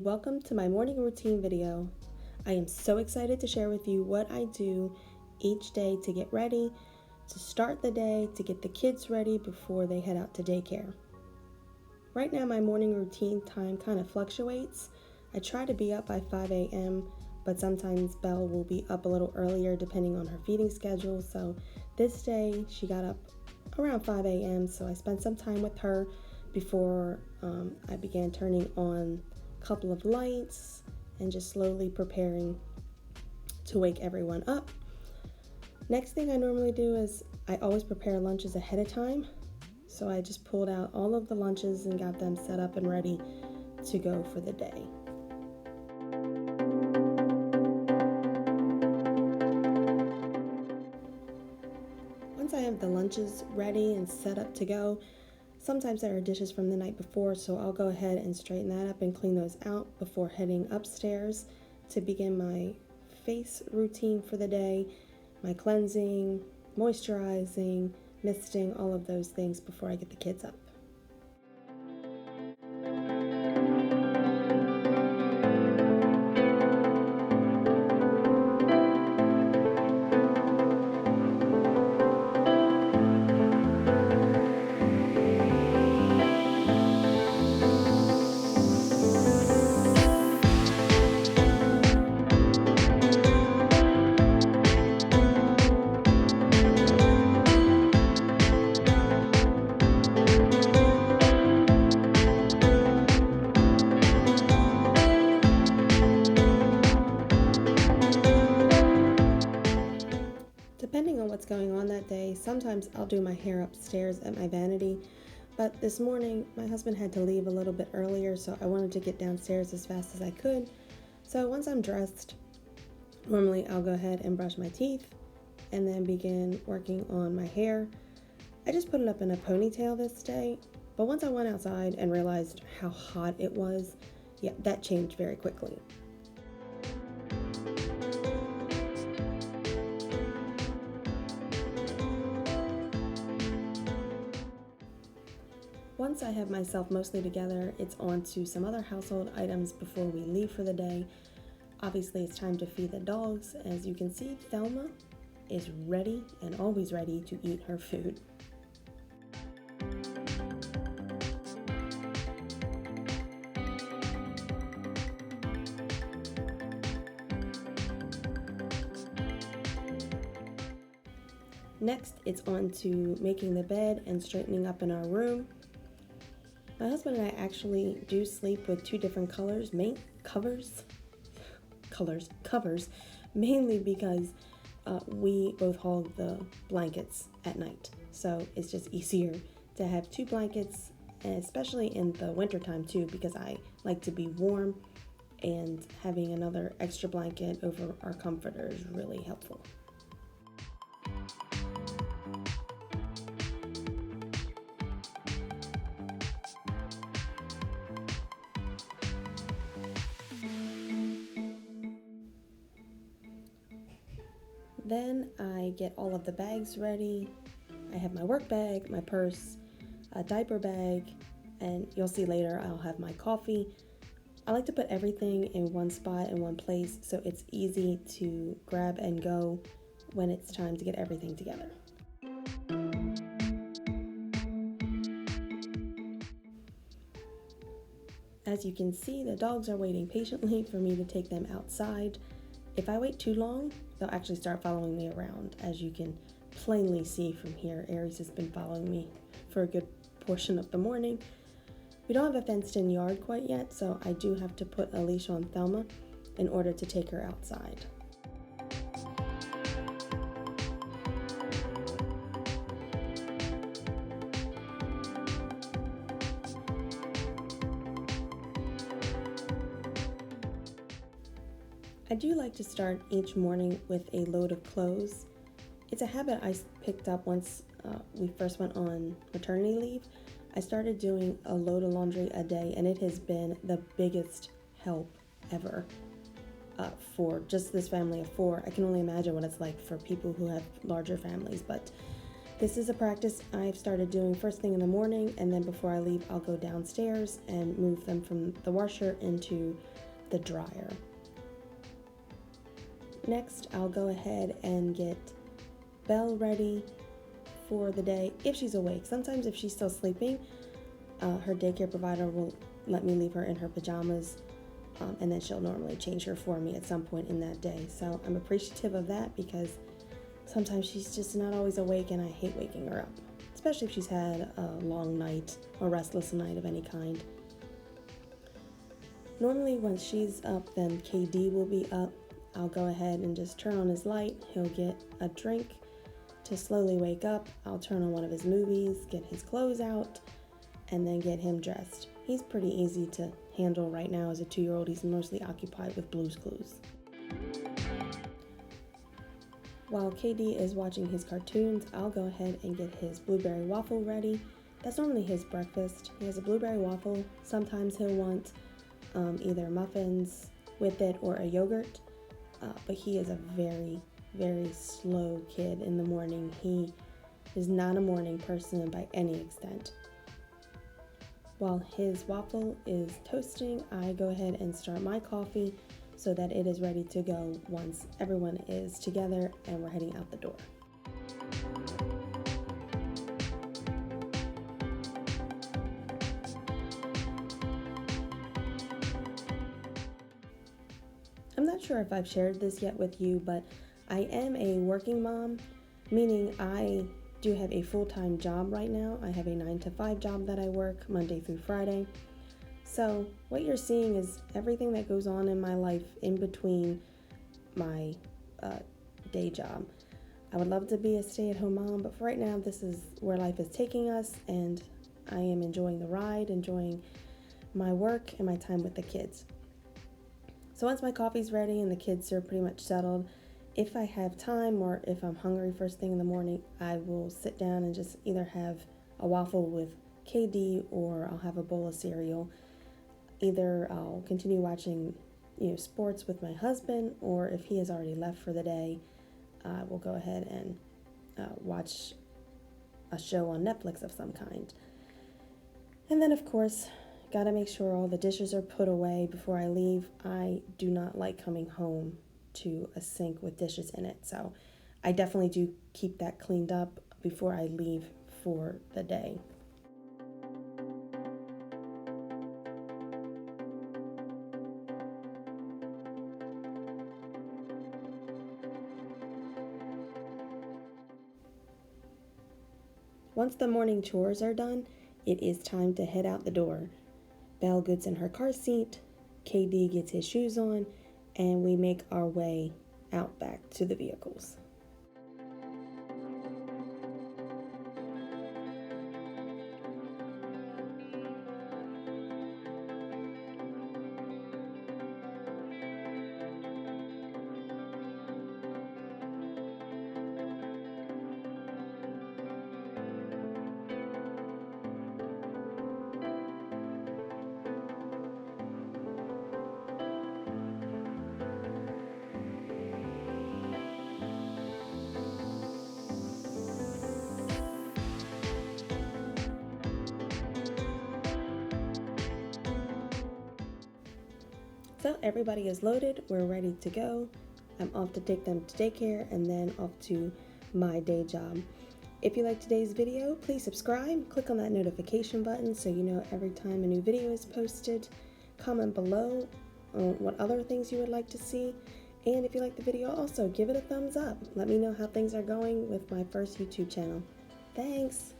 welcome to my morning routine video. I am so excited to share with you what I do each day to get ready, to start the day, to get the kids ready before they head out to daycare. Right now my morning routine time kind of fluctuates. I try to be up by 5 a.m., but sometimes Belle will be up a little earlier depending on her feeding schedule. So this day she got up around 5 a.m., so I spent some time with her before I began turning on a couple of lights and just slowly preparing to wake everyone up. Next thing I normally do is I always prepare lunches ahead of time. So I just pulled out all of the lunches and got them set up and ready to go for the day. Once I have the lunches ready and set up to go, sometimes there are dishes from the night before, so I'll go ahead and straighten that up and clean those out before heading upstairs to begin my face routine for the day, my cleansing, moisturizing, misting, all of those things before I get the kids up. Depending on what's going on that day, sometimes I'll do my hair upstairs at my vanity, but this morning my husband had to leave a little bit earlier, so I wanted to get downstairs as fast as I could. So once I'm dressed, normally I'll go ahead and brush my teeth and then begin working on my hair. I just put it up in a ponytail this day, but once I went outside and realized how hot it was, that changed very quickly. Once I have myself mostly together, it's on to some other household items before we leave for the day. Obviously, it's time to feed the dogs. As you can see, Thelma is ready and always ready to eat her food. Next, it's on to making the bed and straightening up in our room. My husband and I actually do sleep with two different covers, mainly because we both hog the blankets at night. So it's just easier to have two blankets, especially in the wintertime too, because I like to be warm, and having another extra blanket over our comforter is really helpful. Then I get all of the bags ready. I have my work bag, my purse, a diaper bag, and you'll see later I'll have my coffee. I like to put everything in one spot in one place so it's easy to grab and go when it's time to get everything together. As you can see, the dogs are waiting patiently for me to take them outside. If I wait too long, they'll actually start following me around. As you can plainly see from here, Aries has been following me for a good portion of the morning. We don't have a fenced-in yard quite yet, so I do have to put a leash on Thelma in order to take her outside. I do like to start each morning with a load of clothes. It's a habit I picked up once we first went on maternity leave. I started doing a load of laundry a day, and it has been the biggest help ever for just this family of 4. I can only imagine what it's like for people who have larger families, but This is a practice I've started doing first thing in the morning, and then before I leave, I'll go downstairs and move them from the washer into the dryer. Next, I'll go ahead and get Belle ready for the day if she's awake. Sometimes if she's still sleeping, her daycare provider will let me leave her in her pajamas, and then she'll normally change her for me at some point in that day. So I'm appreciative of that because sometimes she's just not always awake and I hate waking her up, especially if she's had a long night or restless night of any kind. Normally when she's up, then KD will be up. I'll go ahead and just turn on his light. He'll get a drink to slowly wake up. I'll turn on one of his movies, get his clothes out, and then get him dressed. He's pretty easy to handle right now as a 2-year-old. He's mostly occupied with Blue's Clues. While KD is watching his cartoons, I'll go ahead and get his blueberry waffle ready. That's normally his breakfast. He has a blueberry waffle. Sometimes he'll want either muffins with it or a yogurt, but he is a very, very slow kid in the morning. He is not a morning person by any extent. While his waffle is toasting, I go ahead and start my coffee so that it is ready to go once everyone is together and we're heading out the door. I'm not sure if I've shared this yet with you, but I am a working mom, meaning I do have a full-time job right now. I have a 9-to-5 job that I work Monday through Friday. So what you're seeing is everything that goes on in my life in between my day job. I would love to be a stay-at-home mom, but for right now, this is where life is taking us, and I am enjoying the ride, enjoying my work and my time with the kids. So once my coffee's ready and the kids are pretty much settled, if I have time or if I'm hungry first thing in the morning, I will sit down and just either have a waffle with KD or I'll have a bowl of cereal. Either I'll continue watching, sports with my husband, or if he has already left for the day, I will go ahead and watch a show on Netflix of some kind. And then, of course, gotta make sure all the dishes are put away before I leave. I do not like coming home to a sink with dishes in it, so I definitely do keep that cleaned up before I leave for the day. Once the morning chores are done, it is time to head out the door. Belle gets in her car seat, KD gets his shoes on, and we make our way out back to the vehicles. So everybody is loaded, we're ready to go. I'm off to take them to daycare and then off to my day job. If you like today's video, please subscribe, click on that notification button so you know every time a new video is posted. Comment below on what other things you would like to see. And if you like the video, also give it a thumbs up. Let me know how things are going with my first YouTube channel. Thanks!